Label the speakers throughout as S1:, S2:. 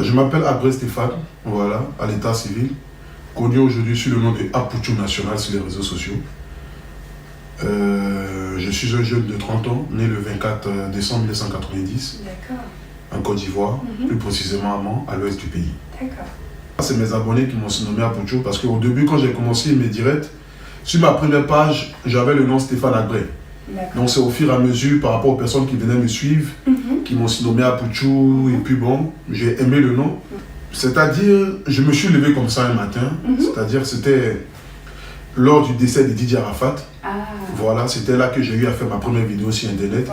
S1: Je m'appelle Abré Stéphane, voilà, à l'état civil, connu aujourd'hui sous le nom de Apouchou National sur les réseaux sociaux. Je suis un jeune de 30 ans, né le 24 décembre 1990, en Côte d'Ivoire, plus précisément à Mans, à l'ouest du pays. C'est mes abonnés qui m'ont surnommé Apouchou parce qu'au début, quand j'ai commencé mes directs, sur ma première page, j'avais le nom Stéphane Abré. Donc c'est au fur et à mesure, par rapport aux personnes qui venaient me suivre, qui m'ont surnommé Apouchou, et puis bon, j'ai aimé le nom. C'est-à-dire, je me suis levé comme ça un matin, c'est-à-dire c'était lors du décès de Didier Arafat. Voilà, c'était là que j'ai eu à faire ma première vidéo sur Internet,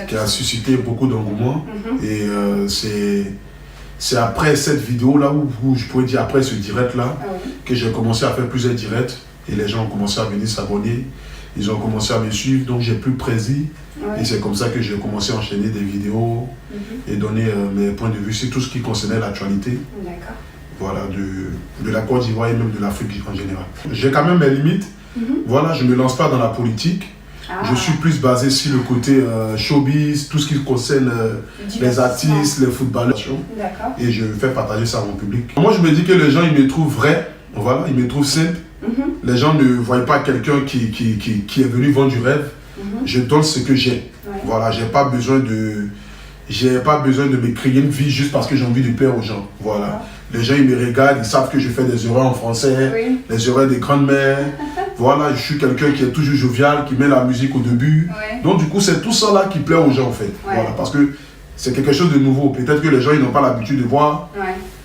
S1: qui a suscité beaucoup d'engouement. Et c'est après cette vidéo-là, où je pourrais dire après ce direct-là, que j'ai commencé à faire plusieurs directs. Et les gens ont commencé à venir s'abonner, ils ont commencé à me suivre, donc j'ai plus précis. Et c'est comme ça que j'ai commencé à enchaîner des vidéos et donner mes points de vue sur tout ce qui concernait l'actualité. Voilà, de la Côte d'Ivoire et même de l'Afrique en général. J'ai quand même mes limites. Voilà, je ne me lance pas dans la politique. Je suis plus basé sur le côté showbiz, tout ce qui concerne les artistes, les footballeurs. Et je fais partager ça à mon public. Moi, je me dis que les gens, ils me trouvent vrai. Voilà, ils me trouvent simple. Les gens ne voient pas quelqu'un qui est venu vendre du rêve. Je donne ce que j'ai. Voilà, j'ai pas besoin de me créer une vie juste parce que j'ai envie de plaire aux gens. Voilà. Les gens, ils me regardent, ils savent que je fais des erreurs en français, les erreurs des grandes mères. Voilà, je suis quelqu'un qui est toujours jovial, qui met la musique au début. Donc du coup, c'est tout ça là qui plaît aux gens en fait. Voilà, parce que c'est quelque chose de nouveau. Peut-être que les gens, ils n'ont pas l'habitude de voir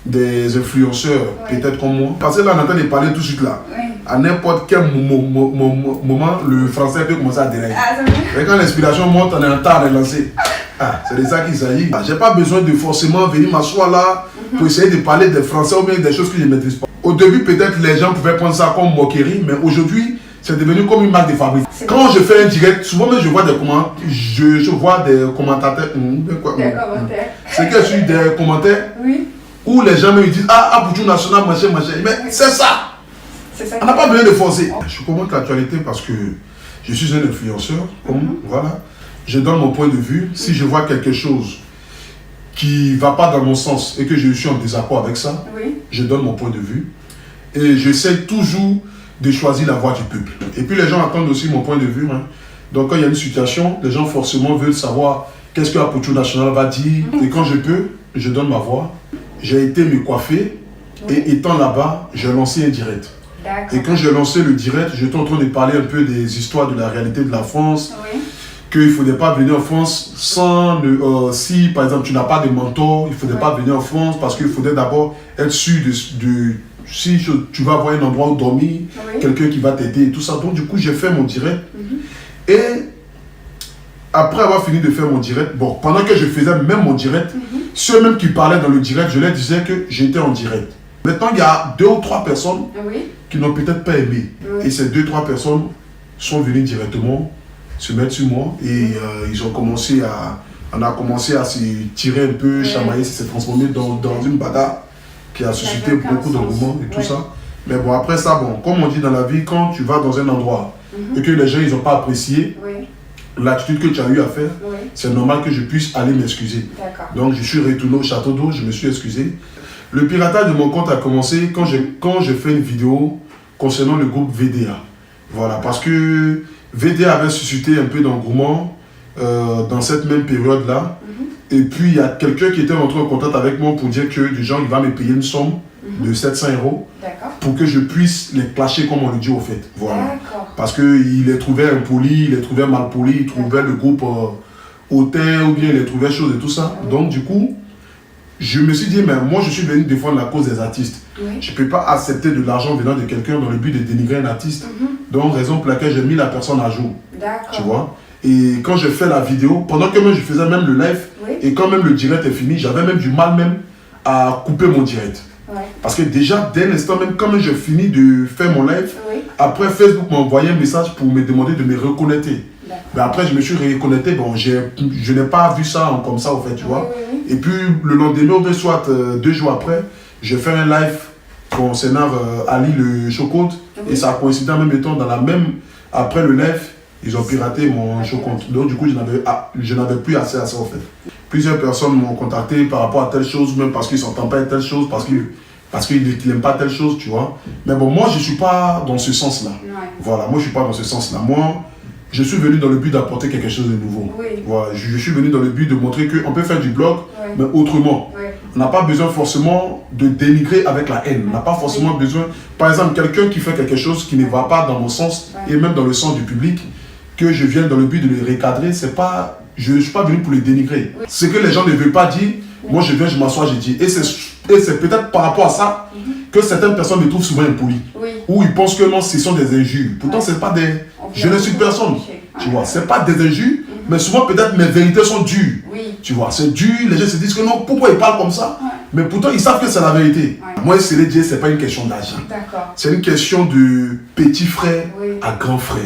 S1: des influenceurs, peut-être comme moi. Parce que là, on entend parler tout de suite là. À n'importe quel moment, le français peut commencer à dérailler. Et quand l'inspiration monte, on est en train de lancer. C'est de ça qu'il s'agit. J'ai pas besoin de forcément venir m'asseoir là pour essayer de parler des français ou bien des choses que je ne maîtrise pas. Au début, peut-être les gens pouvaient prendre ça comme moquerie, mais aujourd'hui, c'est devenu comme une marque de fabrique. Quand je fais un direct, souvent je vois des commentaires, je vois des commentateurs. C'est que je suis des commentaires où les gens me disent Apouchou National, machin. Mais c'est ça. On n'a pas besoin de forcer. Je commente l'actualité parce que je suis un influenceur. Voilà. Je donne mon point de vue. Si je vois quelque chose qui ne va pas dans mon sens et que je suis en désaccord avec ça, je donne mon point de vue. Et j'essaie toujours de choisir la voie du peuple. Et puis les gens attendent aussi mon point de vue. Donc quand il y a une situation, les gens forcément veulent savoir qu'est-ce que Apouchou National va dire. Et quand je peux, je donne ma voix. J'ai été me coiffer et étant là-bas, j'ai lancé un direct. Et quand j'ai lancé le direct, j'étais en train de parler un peu des histoires de la réalité de la France. Qu'il ne faudrait pas venir en France sans... si par exemple tu n'as pas de mentor, il ne faudrait pas venir en France parce qu'il faudrait d'abord être sûr si tu vas avoir un endroit où dormir, quelqu'un qui va t'aider et tout ça. Donc du coup j'ai fait mon direct. Et après avoir fini de faire mon direct, bon, pendant que je faisais même mon direct, ceux même qui parlaient dans le direct, je leur disais que j'étais en direct. Maintenant il y a 2 ou 3 personnes qui n'ont peut-être pas aimé. Et ces 2 ou 3 personnes sont venues directement se mettre sur moi et ils ont commencé on a commencé à se tirer un peu, chamailler, ça s'est transformé dans une bagarre qui a suscité beaucoup d'engouement et tout ça. Mais bon, après ça, bon, comme on dit dans la vie, quand tu vas dans un endroit et que les gens ils n'ont pas apprécié l'attitude que tu as eu à faire, c'est normal que je puisse aller m'excuser. Donc je suis retourné au château d'eau, je me suis excusé. Le piratage de mon compte a commencé quand j'ai fait une vidéo concernant le groupe VDA. Voilà, parce que VDA avait suscité un peu d'engouement dans cette même période-là. Et puis, il y a quelqu'un qui était entré en contact avec moi pour dire que du genre, il va me payer une somme de 700 € pour que je puisse les clasher comme on le dit au fait. Voilà. Parce qu'il les trouvait impolis, il les trouvait mal polis, il trouvait le groupe hautain ou bien il les trouvait choses et tout ça. Donc, du coup, je me suis dit, mais moi, je suis venu défendre la cause des artistes. Je ne peux pas accepter de l'argent venant de quelqu'un dans le but de dénigrer un artiste. Donc, raison pour laquelle j'ai mis la personne à jour. Tu vois. Et quand j'ai fait la vidéo, pendant que moi je faisais même le live, et quand même le direct est fini, j'avais même du mal même à couper mon direct. Parce que déjà, dès l'instant même, quand j'ai fini de faire mon live, après Facebook m'a envoyé un message pour me demander de me reconnecter. Mais après, je me suis reconnecté, bon, je n'ai pas vu ça comme ça, au fait, tu vois. Et puis, le lendemain, soit 2 jours après, j'ai fait un live concernant Ali le Chocode, et ça a coïncidé en même temps, après le live, Ils ont piraté mon compte. Donc, du coup, je n'avais plus accès à ça, en fait. Plusieurs personnes m'ont contacté par rapport à telle chose, même parce qu'ils ne s'entendent pas à telle chose, parce qu'ils n'aiment pas telle chose, tu vois. Mais bon, moi, je ne suis pas dans ce sens-là. Voilà, moi, je ne suis pas dans ce sens-là. Moi, je suis venu dans le but d'apporter quelque chose de nouveau. Voilà, je suis venu dans le but de montrer qu'on peut faire du blog, mais autrement. On n'a pas besoin forcément de dénigrer avec la haine. On n'a pas forcément besoin... Par exemple, quelqu'un qui fait quelque chose qui ne va pas dans mon sens, et même dans le sens du public, que je vienne dans le but de le recadrer, c'est pas... Je ne suis pas venu pour le dénigrer. Ce que les gens ne veulent pas dire, moi je viens, je m'assois, je dis. Et c'est peut-être par rapport à ça que certaines personnes me trouvent souvent impoli. Ou ils pensent que non, ce sont des injures. Pourtant, c'est pas des... Je ne suis personne. Tu vois, c'est pas des injures, mais souvent peut-être mes vérités sont dures. Tu vois, c'est dur, les gens se disent que non, pourquoi ils parlent comme ça? Mais pourtant, ils savent que c'est la vérité. Moi, c'est les dire, c'est pas une question d'argent. C'est une question de petit frère à grand frère.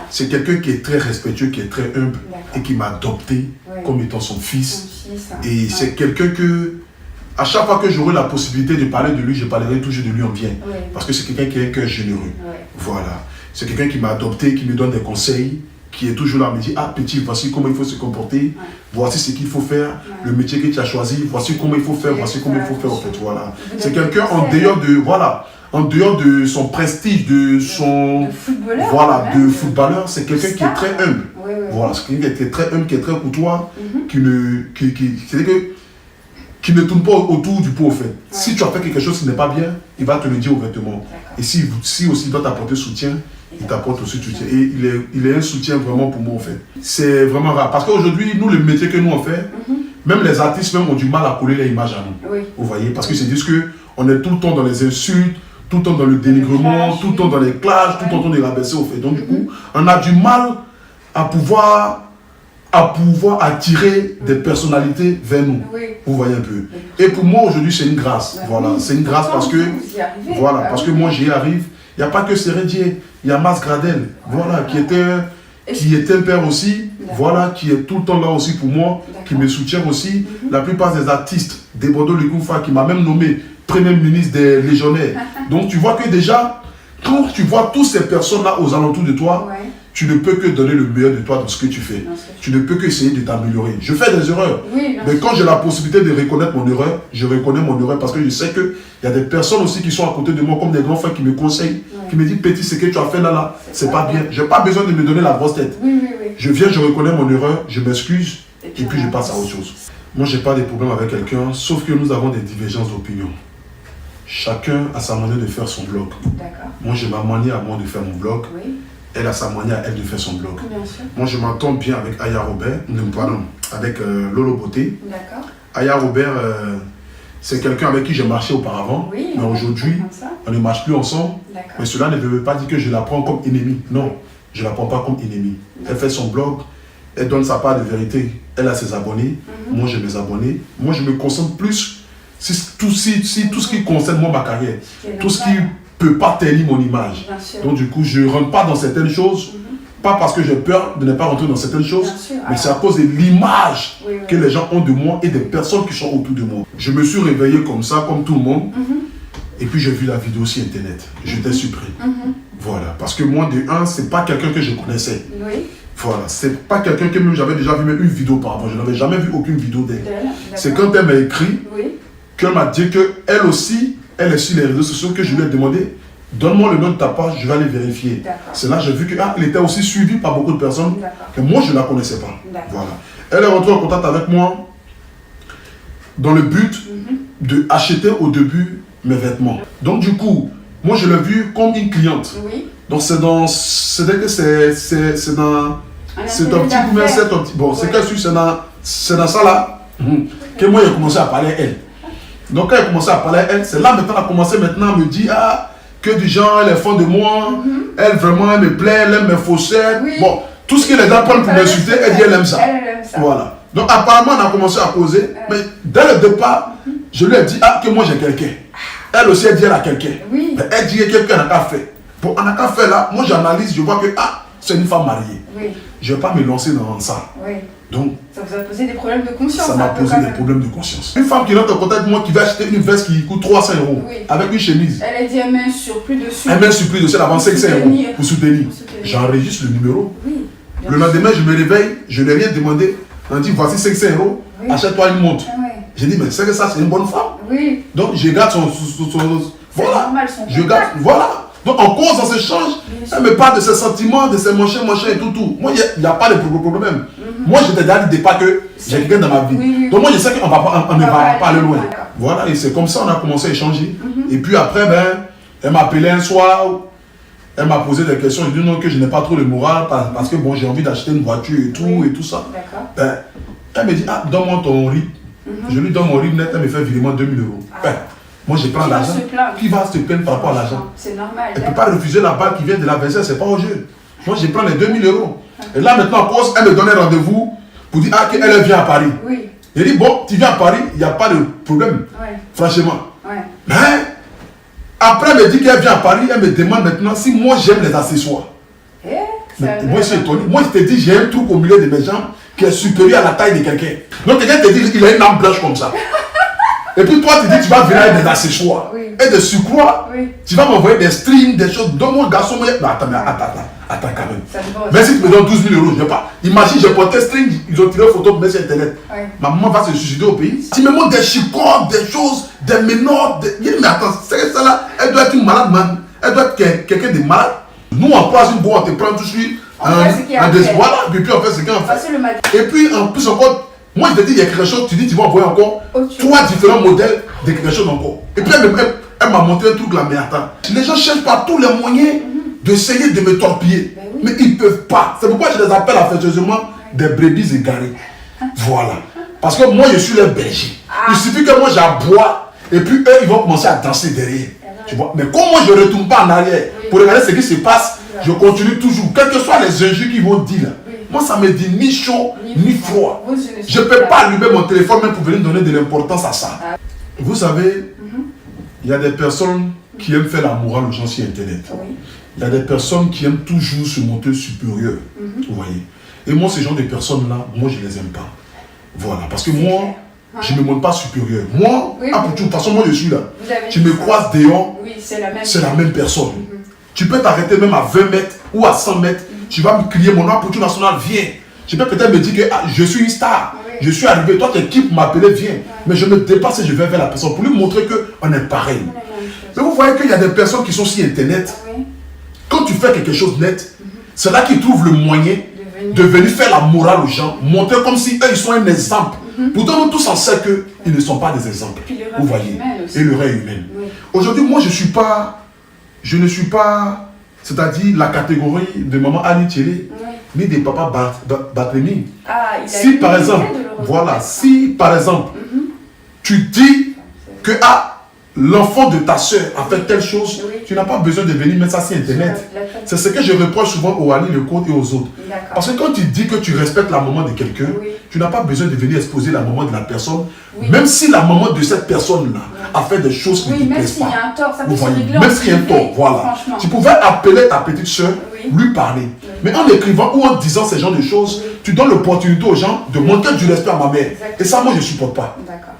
S1: C'est quelqu'un qui est très respectueux, qui est très humble et qui m'a adopté comme étant son fils. Et c'est quelqu'un que, à chaque fois que j'aurai la possibilité de parler de lui, je parlerai toujours de lui en bien. Parce que c'est quelqu'un qui a un cœur généreux. Voilà. C'est quelqu'un qui m'a adopté, qui me donne des conseils, qui est toujours là, me dit, ah petit, voici comment il faut se comporter, voici ce qu'il faut faire, le métier que tu as choisi, voici comment il faut faire, voici comment il faut faire en fait, voilà. C'est quelqu'un en dehors de, voilà, en dehors de son prestige, de son, footballeur, voilà, de footballeur, c'est quelqu'un qui est très humble. Voilà, c'est quelqu'un qui est très humble, qui est très courtois, qui ne tourne pas autour du pot, en fait. Si tu as fait quelque chose qui n'est pas bien, il va te le dire ouvertement. Et si aussi il doit t'apporter soutien, il t'apporte aussi soutien. Et il est un soutien vraiment pour moi, en fait. C'est vraiment rare. Parce qu'aujourd'hui, nous, le métier que nous on fait, même les artistes même ont du mal à coller les images à nous. Vous voyez? Parce qu'ils se disent qu'on est tout le temps dans les insultes, tout le temps dans le dénigrement, tout le temps dans les clashs, tout le temps dans les rabaisser, au fait. Donc, du coup, on a du mal à pouvoir attirer des personnalités vers nous. Vous voyez un peu. Et pour moi, aujourd'hui, c'est une grâce. Voilà, c'est une grâce parce que, voilà, parce que moi, j'y arrive. Il n'y a pas que Sérédier, il y a Mas Gradel, voilà, qui était un père aussi, voilà, qui est tout le temps là aussi pour moi, qui me soutient aussi. La plupart des artistes, des Bordeaux Legoufa, qui m'a même nommé Premier ministre des Légionnaires. Donc tu vois que déjà, quand tu vois toutes ces personnes-là aux alentours de toi, tu ne peux que donner le meilleur de toi dans ce que tu fais. Tu ne peux que essayer de t'améliorer. Je fais des erreurs. Mais quand j'ai la possibilité de reconnaître mon erreur, je reconnais mon erreur parce que je sais qu'il y a des personnes aussi qui sont à côté de moi, comme des grands frères qui me conseillent, qui me disent, petit, ce que tu as fait là, c'est pas bien. Je n'ai pas besoin de me donner la grosse tête. Je viens, je reconnais mon erreur, je m'excuse et puis je passe à autre chose. Moi, je n'ai pas de problème avec quelqu'un, sauf que nous avons des divergences d'opinion. Chacun a sa manière de faire son blog. Moi, j'ai ma manière à moi de faire mon blog. Elle a sa manière à elle de faire son blog. Moi, je m'entends bien avec Aya Robert, avec Lolo Beauté. Aya Robert, c'est quelqu'un avec qui j'ai marché auparavant, mais aujourd'hui, on ne marche plus ensemble. Mais cela ne veut pas dire que je la prends comme ennemie. Non, je ne la prends pas comme ennemie. Elle fait son blog, elle donne sa part de vérité. Elle a ses abonnés, moi j'ai mes abonnés. Moi, je me concentre plus sur tout ce qui concerne moi, ma carrière. Tout ce qui peut pas ternir mon image. Donc du coup, je ne rentre pas dans certaines choses, pas parce que j'ai peur de ne pas rentrer dans certaines choses, mais c'est à cause de l'image que les gens ont de moi et des personnes qui sont autour de moi. Je me suis réveillé comme ça, comme tout le monde, et puis j'ai vu la vidéo sur Internet. J'étais surpris. Voilà, parce que moi, de un, c'est pas quelqu'un que je connaissais. Voilà, c'est pas quelqu'un que même j'avais déjà vu même une vidéo par rapport. Je n'avais jamais vu aucune vidéo d'elle. C'est quand elle m'a écrit, qu'elle m'a dit qu'elle aussi, elle est sur les réseaux sociaux, que je lui ai demandé, donne-moi le nom de ta page, je vais aller vérifier. C'est là que j'ai vu qu'elle était aussi suivie par beaucoup de personnes, que moi je ne la connaissais pas. Voilà. Elle est rentrée en contact avec moi dans le but d'acheter au début mes vêtements. Donc du coup, moi je l'ai vue comme une cliente. Donc c'est dans un petit, bon, c'est qu'elle suit, c'est dans ça là, que moi j'ai commencé à parler à elle. Donc quand elle a commencé à parler à elle, c'est là maintenant elle a commencé maintenant à me dire, ah, que du genre, elle est fan de moi, elle vraiment, elle me plaît, elle aime mes faussettes. Bon, tout ce que les gens prennent pour m'insulter, elle dit elle aime ça. Voilà. Donc apparemment on a commencé à causer, mais dès le départ, je lui ai dit, ah, que moi j'ai quelqu'un. Elle aussi, elle dit elle a quelqu'un. Elle dit que quelqu'un n'a qu'à faire. Bon, on n'a qu'à faire là, moi j'analyse, je vois que, ah, c'est une femme mariée. Je ne vais pas me lancer dans ça. Donc,
S2: ça vous a posé des problèmes de conscience.
S1: Ça m'a posé des problèmes de conscience. Une femme qui rentre en contact avec moi, qui va acheter une veste qui coûte 300 € avec une chemise.
S2: Elle a dit un main sur plus dessus.
S1: Un main sur plus dessus, elle avance 500 € pour soutenir. J'enregistre le numéro. Le lendemain, je me réveille, je n'ai rien demandé. On dit, voici 500 €, achète-toi une montre. J'ai dit, mais c'est que ça, c'est une bonne femme.
S2: Oui.
S1: Donc, je garde son voilà.
S2: Normal,
S1: je garde, voilà. Donc, en cause, on s'échange. Elle me parle de ses sentiments, de ses machins et tout. Moi, il n'y a pas de problème. Moi, je t'ai déjà dit pas que j'ai quelqu'un dans ma vie.
S2: Oui.
S1: Donc, moi, je sais qu'on ne va pas aller loin. Voilà, et c'est comme ça qu'on a commencé à échanger. Et puis après, elle m'a appelé un soir. Elle m'a posé des questions. Je dis non, que je n'ai pas trop le moral parce que bon, j'ai envie d'acheter une voiture et tout ça. Elle me dit, ah, donne-moi ton RIB. Je lui donne mon RIB net, elle me fait virement 2000 €. Moi, je prends l'argent. Qui va se plaindre par rapport à l'argent?
S2: C'est normal.
S1: Elle ne peut pas refuser la balle qui vient de la verser, c'est pas au jeu. Moi, je prends les 2000 €. Et là, maintenant, en cause, elle me donne un rendez-vous pour dire, ah, qu'elle vient à Paris.
S2: Oui.
S1: Elle dit, bon, tu viens à Paris, il n'y a pas de problème. Franchement. Mais, après, elle me dit qu'elle vient à Paris, elle me demande maintenant si moi, j'aime les accessoires. Moi, je suis étonné. Moi, je te dis, j'ai un truc au milieu de mes jambes qui est supérieur à la taille de quelqu'un. Donc, quelqu'un te dit qu'il a une âme blanche comme ça. Et puis toi, tu dis, tu vas venir avec des accessoires. Et de surcroît, tu vas m'envoyer des strings, des choses. Donne-moi, garçon, mais... Non, attends quand même. Mais si tu me donnes 12 000 €, je ne vais pas. Imagine, j'ai porté string, ils ont tiré une photo pour mettre sur Internet. Ma maman va se suicider au pays. Tu me montres des chicots, des choses, des menottes. Mais attends, c'est ça là, elle doit être une malade, man. Elle doit être quelqu'un de malade. Nous, on croise une boîte, on te prend tout de suite. Voilà, et puis on fait ce qu'on fait. Et puis, en plus encore, moi je te dis, il y a quelque chose, tu dis, tu vas envoyer encore 3 différents modèles de quelque chose encore. Et puis elle m'a montré un truc là, mais attends. Les gens cherchent par tous les moyens d'essayer de me torpiller. Mais ils ne peuvent pas. C'est pourquoi je les appelle affectueusement des brebis égarées. Voilà. Parce que moi je suis leur berger. Il suffit que moi j'aboie et puis eux ils vont commencer à danser derrière. Tu vois? Mais comme moi je ne retourne pas en arrière pour regarder ce qui se passe, je continue toujours. Quels que soient les injures qu'ils vont dire là. Moi, ça me dit ni chaud, ni froid. Je ne peux pas allumer mon téléphone même pour venir donner de l'importance à ça. Vous savez, il y a des personnes qui aiment faire la morale aux gens sur Internet. Il y a des personnes qui aiment toujours se montrer supérieur. Vous voyez. Et moi, ces gens de personnes-là, moi, je ne les aime pas. Voilà. Parce que moi, je ne me montre pas supérieur. Moi, de toute façon, moi, je suis là. Tu me croises dehors, c'est la même personne. Tu peux t'arrêter même à 20 mètres ou à 100 mètres. Tu vas me crier mon nom pour tout national, viens. Je peux peut-être me dire que je suis une star. Je suis arrivé, toi tes équipes m'appelaient, viens. Mais je me dépasse et je vais vers la personne pour lui montrer qu'on est pareil. Mais vous voyez qu'il y a des personnes qui sont sur Internet. Quand tu fais quelque chose net, c'est là qu'ils trouvent le moyen de venir faire la morale aux gens, montrer comme si eux ils sont un exemple. Pourtant nous tous on sait qu'ils ne sont pas des exemples. Vous voyez. Et le rêve humain. Aujourd'hui, moi je ne suis pas, c'est-à-dire la catégorie de maman Annie Thierry, ni des papas Batremi. Si par exemple, tu dis que l'enfant de ta soeur a fait telle chose, tu n'as pas besoin de venir mettre ça sur Internet. C'est ce que je reproche souvent aux Ali, le Côte et aux autres. Parce que quand tu dis que tu respectes la maman de quelqu'un, tu n'as pas besoin de venir exposer la maman de la personne, même si la maman de cette personne-là a fait des choses qui ne te plaisent pas. Même s'il y a un tort, voilà. Tu pouvais appeler ta petite soeur, lui parler. Mais en écrivant ou en disant ce genre de choses, tu donnes l'opportunité aux gens de montrer du respect à ma mère. Et ça, moi, je ne supporte pas.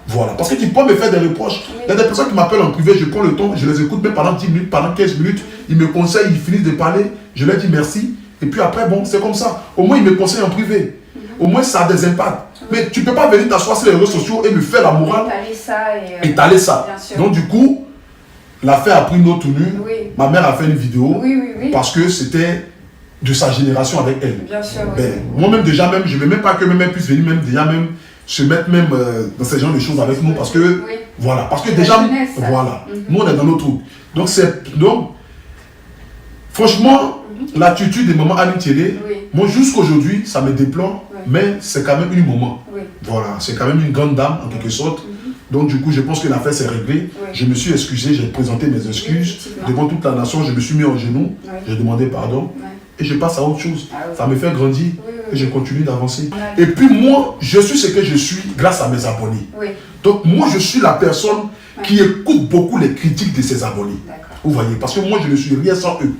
S1: Voilà. Parce que tu peux me faire des reproches. Il y a des personnes qui m'appellent en privé, je prends le temps, je les écoute même pendant 10 minutes, pendant 15 minutes. Ils me conseillent, ils finissent de parler, je leur dis merci. Et puis après, bon, c'est comme ça. Au moins, ils me conseillent en privé. Au moins, ça a des impacts. Mais tu ne peux pas venir t'asseoir sur les réseaux sociaux et me faire la morale. Étaler ça. Donc, du coup, l'affaire a pris une autre tournure. Ma mère a fait une vidéo parce que c'était de sa génération avec elle. Moi-même, déjà, même, je ne veux même pas que ma mère puisse venir, même déjà, même se mettre même dans ce genre de choses avec nous parce que, voilà. Parce que déjà, voilà. Nous, on est dans notre truc. Donc, franchement, l'attitude de maman Annie Thierry, moi, jusqu'aujourd'hui, ça me déplore, mais c'est quand même une maman. Voilà, c'est quand même une grande dame, en quelque sorte. Donc, du coup, je pense que l'affaire s'est réglée. Je me suis excusé, j'ai présenté mes excuses devant toute la nation. Je me suis mis en genoux, j'ai demandé pardon et je passe à autre chose. Ça me fait grandir et je continue d'avancer. Et puis, moi, je suis ce que je suis grâce à mes abonnés. Donc, moi, je suis la personne qui écoute beaucoup les critiques de ses abonnés. Vous voyez, parce que moi, je ne suis rien sans eux.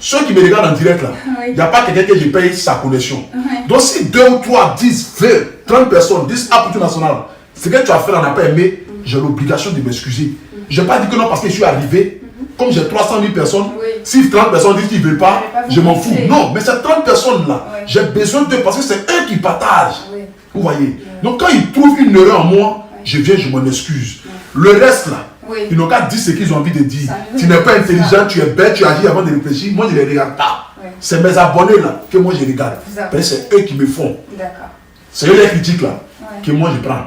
S1: Ceux qui me regardent en direct là, il n'y a pas quelqu'un que je paye sa connexion. Donc si 2 ou 3, 10, 20, 30 personnes disent à tout national, ce que tu as fait, on n'a pas aimé, j'ai l'obligation de m'excuser. Je n'ai pas dit que non parce que je suis arrivé, comme j'ai 300 000 personnes,
S2: Oui.
S1: si 30 personnes disent qu'ils ne veulent pas, je m'en fous.
S2: montrer.
S1: Non, mais ces 30 personnes-là,
S2: Oui.
S1: j'ai besoin d'eux parce que c'est eux qui partagent.
S2: Oui.
S1: Vous voyez? Donc quand ils trouvent une erreur en moi, je viens, je m'en excuse. Le reste là,
S2: Oui.
S1: ils n'ont qu'à dire ce qu'ils ont envie de dire.
S2: Ça,
S1: Tu n'es pas
S2: ça.
S1: intelligent, tu es bête, tu agis avant de réfléchir. Moi, je ne les regarde pas.
S2: Oui.
S1: C'est mes abonnés là que moi je regarde.
S2: Vous avez-
S1: Ben, c'est eux qui me font.
S2: D'accord.
S1: C'est eux les critiques là
S2: Ouais.
S1: que moi je prends.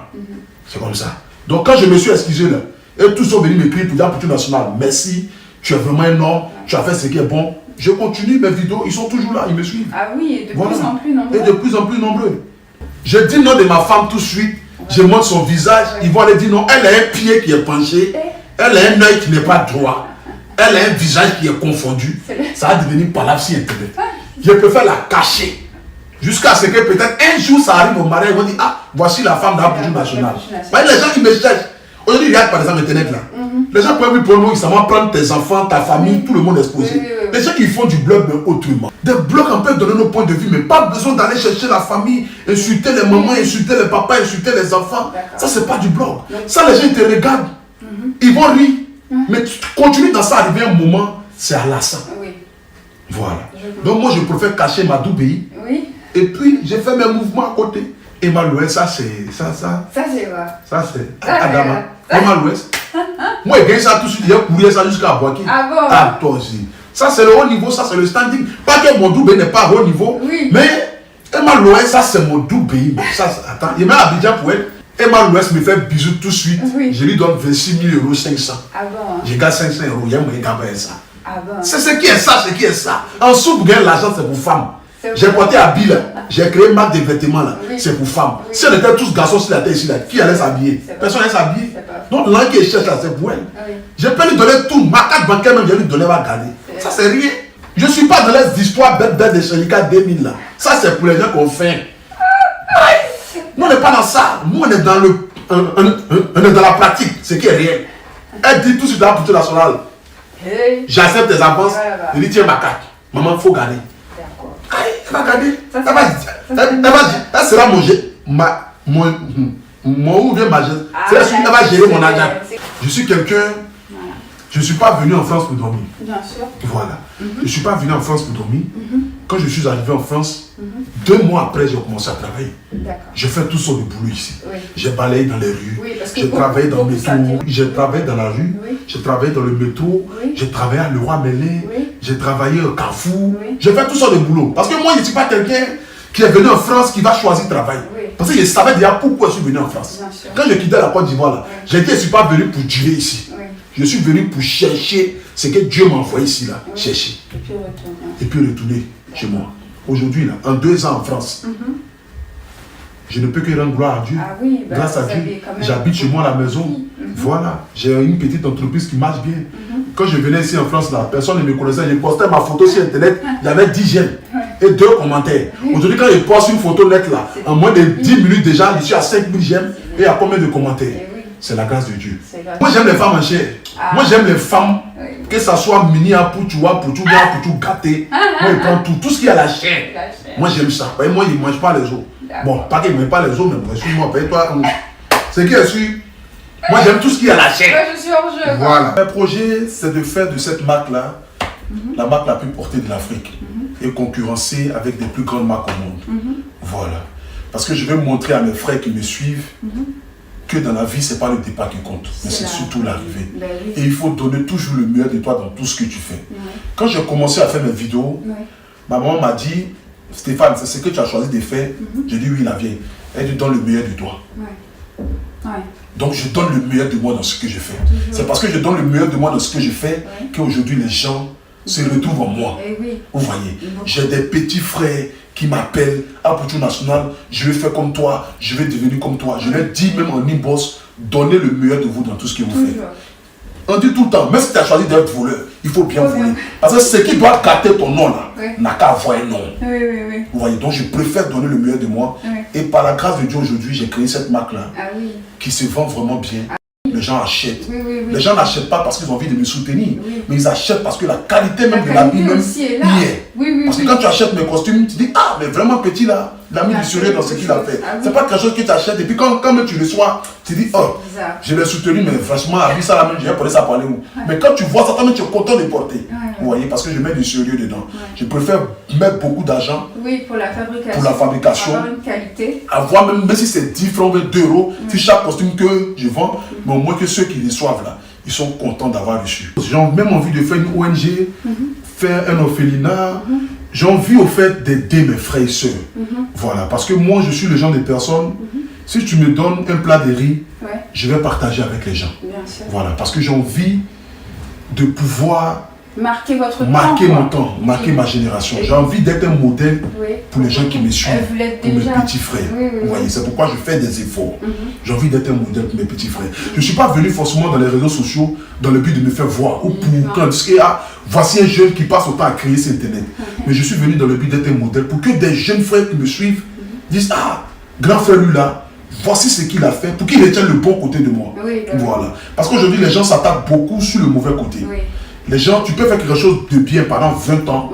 S1: C'est comme ça. Donc quand je me suis excusé là, et tous sont venus m'écrire pour dire pour tout national, merci, tu es vraiment un homme, tu as fait ce qui est bon. Je continue mes vidéos, ils sont toujours là, ils me suivent.
S2: Ah oui, et de
S1: Voilà.
S2: plus en plus nombreux.
S1: Et de plus en plus nombreux. Je dis non de ma femme tout de suite, je montre son visage, ils vont aller dire non, elle a un pied qui est penché, elle a un œil qui n'est pas droit, elle a un visage qui est confondu. Ça va devenir palabre sur Internet. Je préfère la cacher. Jusqu'à ce que peut-être un jour ça arrive au mariage, ils vont dire ah, voici la femme d'Abuja national. Les gens qui me cherchent, aujourd'hui, regarde par exemple Internet là. Les gens peuvent pour nous, ils savent prendre tes enfants, ta famille, tout le monde exposé.
S2: Oui.
S1: Les gens qui font du blog, mais autrement. Des blogs, on peut donner nos points de vue, mais pas besoin d'aller chercher la famille, insulter les mamans, insulter les papas, insulter les enfants. Ça, c'est pas du blog. Ça, les gens ils te regardent, ils vont rire. Mais tu continues dans ça, arriver un moment, c'est à l'assant.
S2: Oui.
S1: Voilà. Donc, moi, je préfère cacher ma doubéi.
S2: Oui.
S1: Et puis, j'ai fait mes mouvements à côté. Emma ça, c'est. Ça,
S2: Ça, c'est vrai.
S1: ça, c'est.
S2: Ça,
S1: Adama.
S2: c'est-
S1: Emma moi, je gagne ça tout de suite, j'ai couru ça jusqu'à Boaké.
S2: Ah bon?
S1: Ah, toi aussi. Ça, c'est le haut niveau, ça, c'est le standing. Pas que mon double n'est pas haut niveau,
S2: Oui.
S1: mais Emma Louest, ça, c'est mon double. Ça, attends, il m'a Abidjan pour elle. Emma Louest me fait bisous tout de suite.
S2: Oui.
S1: Je lui donne 26 000 euros, 500.
S2: Ah bon?
S1: Je gagne 500 euros, il y a moyen de ça.
S2: Ah bon?
S1: C'est ce qui est ça, ce qui est ça. En dessous, pour gagner l'argent, c'est pour femmes.
S2: C'est
S1: J'ai
S2: vrai.
S1: porté habit là, j'ai créé une marque de vêtements là,
S2: Oui.
S1: c'est pour femmes.
S2: Oui.
S1: Si on était tous garçons sur la terre ici là, qui allait s'habiller?
S2: C'est vrai.
S1: Personne n'allait s'habiller.
S2: C'est pas.
S1: Donc l'un qui cherche là, c'est pour elle.
S2: Ah oui.
S1: Je peux lui donner tout, ma carte bancaire même, je lui donner, va garder. Ça c'est rien. Je ne suis pas dans les histoires bêtes de Sénica 2000 là. Ça c'est pour les gens qu'on fait. Nous on n'est pas dans ça. Nous on est dans le, on est dans la pratique, ce qui est réel. Elle dit tout de suite dans la culture nationale.
S2: Hey.
S1: J'accepte tes avances.
S2: Voilà.
S1: Je lui tiens ma carte. Maman, il faut garder.
S2: D'accord.
S1: Elle va garder.
S2: Ça,
S1: Elle va elle sera mon ou bien ma geste.
S2: Ah,
S1: C'est là elle va gérer mon
S2: c'est-
S1: agent.
S2: c'est-
S1: Je suis quelqu'un. Je ne suis pas venu en France pour dormir.
S2: Bien sûr.
S1: Voilà. Je ne suis pas venu en France pour dormir. Quand je suis arrivé en France, 2 mois après, j'ai commencé à travailler.
S2: D'accord.
S1: J'ai fait tout sortes de boulot ici.
S2: Oui.
S1: J'ai balayé dans les rues.
S2: Oui, parce que
S1: J'ai travaillé dans le
S2: beaucoup ça
S1: métro.
S2: dit-
S1: J'ai travaillé dans la rue.
S2: Oui.
S1: J'ai travaillé dans le métro.
S2: Oui.
S1: J'ai travaillé à Leroy Merlin.
S2: Oui.
S1: J'ai travaillé au Carrefour.
S2: Oui.
S1: J'ai fait tout sortes de boulot. Parce que moi, je ne suis pas quelqu'un qui est venu en France qui va choisir travail.
S2: Oui.
S1: Parce que je savais déjà pourquoi je suis venu en France.
S2: Bien sûr.
S1: Quand je quittais la Côte d'Ivoire, là, j'ai dit, je ne suis pas venu pour durer ici.
S2: Oui.
S1: Je suis venu pour chercher ce que Dieu m'a envoyé ici, là.
S2: Oui.
S1: Chercher.
S2: Et puis retourner.
S1: Et puis retourner chez moi. Aujourd'hui, là, en 2 ans en France, je ne peux que rendre gloire à Dieu.
S2: Ah oui, bah,
S1: Grâce à
S2: vous
S1: Dieu,
S2: avez quand même
S1: j'habite chez moi à la maison. Voilà, j'ai une petite entreprise qui marche bien. Quand je venais ici en France, là, personne ne me connaissait. Je postais ma photo sur Internet, il y avait 10 j'aime et 2 commentaires. Aujourd'hui, quand je poste une photo nette là, en moins de 10 minutes déjà, je suis à 5 000 j'aime et à combien de commentaires?
S2: Eh oui.
S1: C'est la grâce de Dieu.
S2: C'est grâce.
S1: Moi, j'aime les femmes en chair.
S2: Ah.
S1: Moi, j'aime les femmes,
S2: Oui.
S1: que ça soit mini à pour tout bien, pour tout gâter. Moi, je prends tout ce qui est à la chair.
S2: La chair.
S1: Moi, j'aime ça. Et moi, je ne mange pas les os.
S2: D'accord.
S1: Bon, pas qu'il ne mange pas les os, mais bon, excuse-moi, paye-toi. Ce qui est sûr, moi, j'aime tout ce qui est à la chair.
S2: Ouais, je suis hors jeu. quoi.
S1: Voilà. Mon projet, c'est de faire de cette marque-là la marque la plus portée de l'Afrique et concurrencer avec les plus grandes marques au monde. Voilà. Parce que je vais montrer à mes frères qui me suivent que dans la vie, ce n'est pas le départ qui compte, mais c'est surtout l'arrivée.
S2: Ben oui.
S1: Et il faut donner toujours le meilleur de toi dans tout ce que tu fais.
S2: Ouais.
S1: Quand j'ai commencé à faire mes vidéos,
S2: Ouais.
S1: ma maman m'a dit, Stéphane, c'est ce que tu as choisi de faire. J'ai dit oui, la vieille. Elle dit, donne le meilleur de toi.
S2: Ouais. Ouais.
S1: Donc je donne le meilleur de moi dans ce que je fais.
S2: Toujours.
S1: C'est parce que je donne le meilleur de moi dans ce que je fais
S2: Ouais.
S1: qu'aujourd'hui les gens se retrouvent en moi.
S2: Eh oui.
S1: Vous voyez,
S2: Beaucoup.
S1: j'ai des petits frères qui m'appellent à Poutou National, je vais faire comme toi, je vais devenir comme toi. Je leur dis même en inbox, donnez le meilleur de vous dans tout ce que vous faites.
S2: Toujours.
S1: On dit tout le temps, même si tu as choisi d'être voleur, il faut bien
S2: Faut bien.
S1: voler. Parce que ce qui doit gâter ton nom là,
S2: Ouais.
S1: n'a qu'à avoir un nom.
S2: Oui, oui, oui.
S1: Vous voyez, donc je préfère donner le meilleur de moi.
S2: Ouais.
S1: Et par la grâce de Dieu aujourd'hui, j'ai créé cette marque-là
S2: Ah oui.
S1: qui se vend vraiment bien. Les gens achètent.
S2: Oui, oui, oui.
S1: Les gens n'achètent pas parce qu'ils ont envie de me soutenir,
S2: Oui.
S1: mais ils achètent parce que la qualité même de
S2: La
S1: l'habit
S2: qualité
S1: même
S2: aussi est là.
S1: y est.
S2: Oui, oui,
S1: Parce que
S2: oui.
S1: quand tu achètes mes costumes, tu dis, ah, mais vraiment petit là, Il a mis du sérieux dans ce qu'il a fait. C'est pas quelque chose que tu achètes et puis quand même tu reçois, tu dis, oh, je l'ai soutenu, mais franchement, avec ça, la même, j'ai pas ça pour aller où. Mais quand tu vois ça, toi-même, tu es content de porter. Vous voyez, parce que je mets du sérieux dedans. Je préfère mettre beaucoup d'argent.
S2: Oui, pour la fabrication.
S1: Pour la fabrication.
S2: Avoir une qualité.
S1: Avoir même si c'est 10 francs, 2 euros, si chaque costume que je vends, mais au moins que ceux qui reçoivent là, ils sont contents d'avoir reçu. J'ai même envie de faire une ONG, faire un orphelinat. J'ai envie au fait d'aider mes frères et sœurs. Voilà, parce que moi je suis le genre de personne, si tu me donnes un plat de riz, je vais partager avec les gens. Bien sûr. Voilà, parce que j'ai envie de pouvoir
S2: marquer votre
S1: mon temps, marquer ma génération. J'ai envie d'être un modèle pour les gens qui me suivent, pour mes petits frères. Vous voyez, c'est pourquoi je fais des efforts. J'ai envie d'être un modèle pour mes petits frères. Je ne suis pas venu forcément dans les réseaux sociaux dans le but de me faire voir ou pour quand voici un jeune qui passe autant à créer sur Internet. Mais je suis venu dans le but d'être un modèle pour que des jeunes frères qui me suivent disent, ah, grand frère lui là, voici ce qu'il a fait pour qu'il retienne le bon côté de moi. Voilà. Parce qu'aujourd'hui, les gens s'attaquent beaucoup sur le mauvais côté. Les gens, tu peux faire quelque chose de bien pendant 20 ans.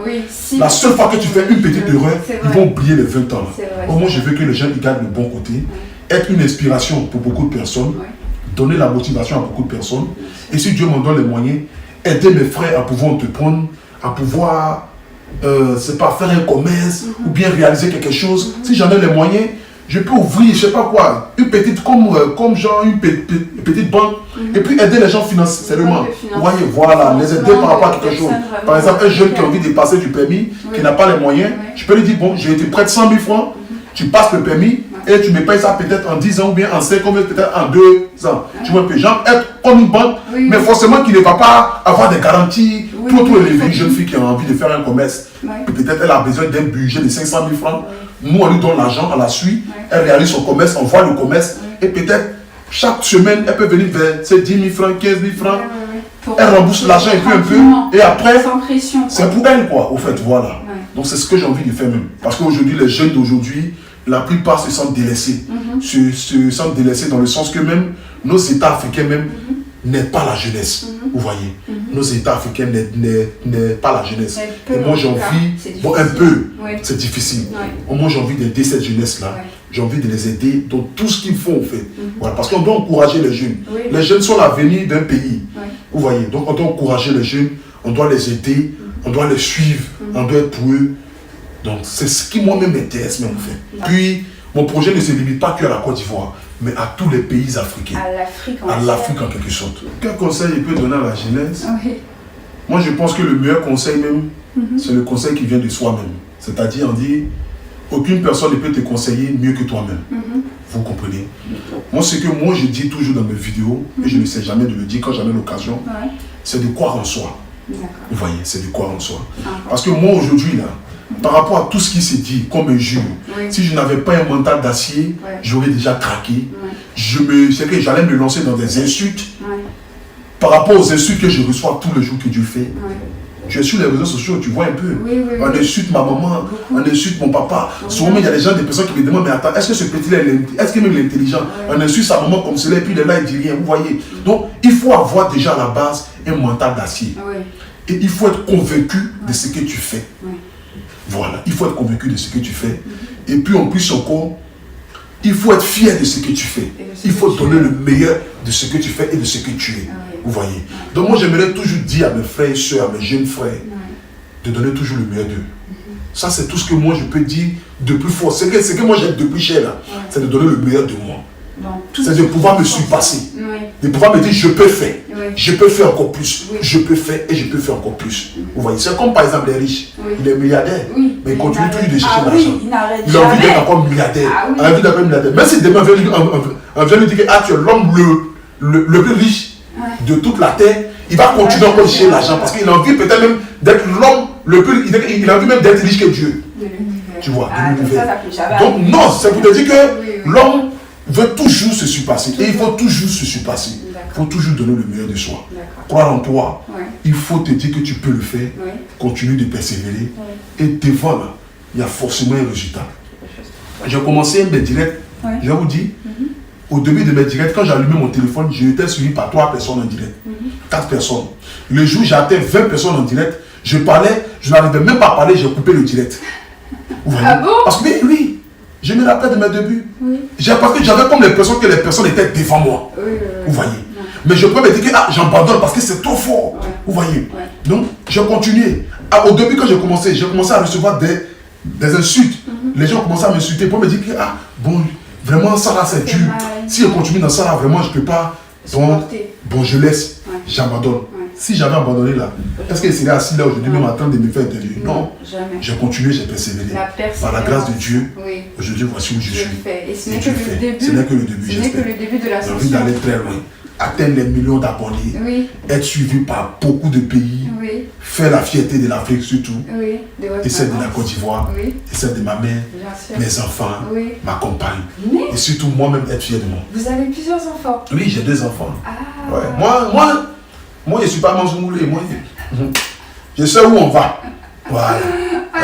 S1: La seule fois que tu fais une petite erreur, ils vont oublier les 20 ans. Au moins, je veux que les gens ils gardent le bon côté, être une inspiration pour beaucoup de personnes, donner la motivation à beaucoup de personnes. Et si Dieu m'en donne les moyens, aider mes frères à pouvoir entreprendre, à pouvoir, c'est pas faire un commerce ou bien réaliser quelque chose. Si j'en ai les moyens, je peux ouvrir, je sais pas quoi, une petite, comme genre une petite banque, et puis aider les gens financièrement. Vous voyez, voilà, les aider par rapport à quelque chose. Par exemple, un jeune qui a envie de passer du permis, qui n'a pas les moyens, je peux lui dire, bon, je te prête 100 000 francs, tu passes le permis, et tu me payes ça peut-être en 10 ans, ou bien en 5 ans, peut-être en 2 ans. Tu vois, genre être comme une banque, mais forcément qu'il ne va pas avoir des garanties. Pour les jeunes filles qui ont envie de faire un commerce, peut-être elle a besoin d'un budget de 500 000 francs. Nous, on lui donne l'argent, on la suit, elle réalise son commerce, on voit le commerce, et peut-être chaque semaine, elle peut venir vers 10 000 francs, 15 000 francs. Elle rembourse l'argent un peu, et après, c'est pour elle, quoi, au fait, voilà. Donc, c'est ce que j'ai envie de faire même. Parce qu'aujourd'hui, les jeunes d'aujourd'hui, la plupart se sentent délaissés. Se sentent délaissés dans le sens que même nos États africains même n'aident pas la jeunesse. Vous voyez, nos États africains n'aident pas la jeunesse. Et moi, j'ai envie, bon, un peu, c'est difficile. Au moins, j'ai envie d'aider cette jeunesse-là. J'ai envie de les aider dans tout ce qu'ils font, en fait. Voilà, parce qu'on doit encourager les jeunes. Les jeunes sont l'avenir d'un pays. Vous voyez, donc on doit encourager les jeunes, on doit les aider, on doit les suivre, on doit être pour eux. Donc, c'est ce qui moi-même m'intéresse, même, en fait. Puis, mon projet ne se limite pas que à la Côte d'Ivoire, mais à tous les pays africains. À l'Afrique, en quelque sorte. Quel conseil il peut donner à la jeunesse? Moi, je pense que le meilleur conseil, même, c'est le conseil qui vient de soi-même. C'est-à-dire, on dit, aucune personne ne peut te conseiller mieux que toi-même. Vous comprenez? Moi, ce que moi, je dis toujours dans mes vidéos, et je ne sais jamais de le dire quand j'en ai l'occasion, c'est de croire en soi. Vous voyez, c'est de croire en soi. Parce que moi, aujourd'hui, là, par rapport à tout ce qui s'est dit comme injure, si je n'avais pas un mental d'acier, j'aurais déjà craqué. C'est que j'allais me lancer dans des insultes. Par rapport aux insultes que je reçois tous les jours que Dieu fait. Je suis sur les réseaux sociaux, tu vois un peu. On insulte ma maman, on insulte mon papa. Souvent, il y a des gens, des personnes qui me demandent, mais attends, est-ce que ce petit-là, est-ce qu'il est intelligent? On insulte sa maman comme cela, et puis il est là, il dit rien, vous voyez. Donc, il faut avoir déjà à la base un mental d'acier. Et il faut être convaincu de ce que tu fais. Voilà, il faut être convaincu de ce que tu fais. Et puis en plus encore, il faut être fier de ce que tu fais. Il faut donner le meilleur de ce que tu fais et de ce que tu es. Vous voyez. Donc moi j'aimerais toujours dire à mes frères et soeurs, à mes jeunes frères, de donner toujours le meilleur d'eux. Ça c'est tout ce que moi je peux dire de plus fort. Ce que moi j'aime de plus cher là, c'est de donner le meilleur de moi. C'est de pouvoir me surpasser. De pouvoir me dire je peux faire. Je peux faire encore plus. Je peux faire et je peux faire encore plus. Vous voyez, c'est comme par exemple les riches. Il est milliardaire, mais il continue toujours de chercher l'argent. Il a envie d'être encore milliardaire. Il a envie d'être milliardaire. Même si demain on vient lui dire que tu es l'homme le plus riche de toute la terre, il va continuer encore de chercher l'argent parce qu'il a envie peut-être même d'être l'homme le plus. Il a envie même d'être riche que Dieu. Tu vois, de l'univers. Donc non, c'est pour te dire que l'homme veut toujours se surpasser. Et il faut toujours se surpasser. Il faut toujours donner le meilleur de soi. Croire en toi. Il faut te dire que tu peux le faire. Continue de persévérer. Et devant là, il y a forcément un résultat. J'ai commencé mes directs. Je vous dis, au début de mes directs, quand j'allumais mon téléphone, j'étais suivi par 3 personnes en direct. 4 personnes. Le jour où j'ai atteint 20 personnes en direct, je parlais, je n'arrivais même pas à parler, j'ai coupé le direct. Vous voyez?
S2: Ah bon?
S1: Parce que oui. Je me rappelle de mes débuts.
S2: Oui.
S1: Parce que j'avais comme l'impression que les personnes étaient devant moi.
S2: Oui.
S1: Vous voyez. Mais je peux me dire que j'abandonne parce que c'est trop fort. Vous voyez. Donc, j'ai continué. Au début, quand j'ai commencé à recevoir des insultes. Les gens commençaient à m'insulter pour me dire que, bon, vraiment, ça là, c'est dur. Si je continue dans ça là, vraiment, je ne peux pas. Bon, je laisse. J'abandonne. Si j'avais abandonné là, est-ce que serait assis là aujourd'hui même en train de me faire interviewer? Non.
S2: Jamais.
S1: J'ai continué, j'ai persévéré. Par la grâce de Dieu, aujourd'hui, voici où je suis.
S2: Et ce n'est que le début.
S1: Ce n'est que le début,
S2: Ce n'est que le début de l'ascension.
S1: J'ai envie d'aller très loin. Atteindre les millions d'abonnés, être suivi par beaucoup de pays, faire la fierté de l'Afrique surtout, et celle de la Côte d'Ivoire, et celle de ma mère, mes enfants, ma compagne, et surtout moi-même être fier de moi.
S2: Vous avez plusieurs enfants?
S1: Oui, j'ai 2 enfants. Moi, je ne suis pas mangemoulé. Moi, je sais où on va. Voilà.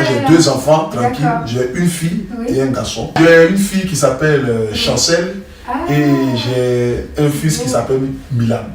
S1: J'ai 2 enfants, tranquille. J'ai une fille et un garçon. J'ai une fille qui s'appelle Chancel et j'ai un fils qui s'appelle Milan.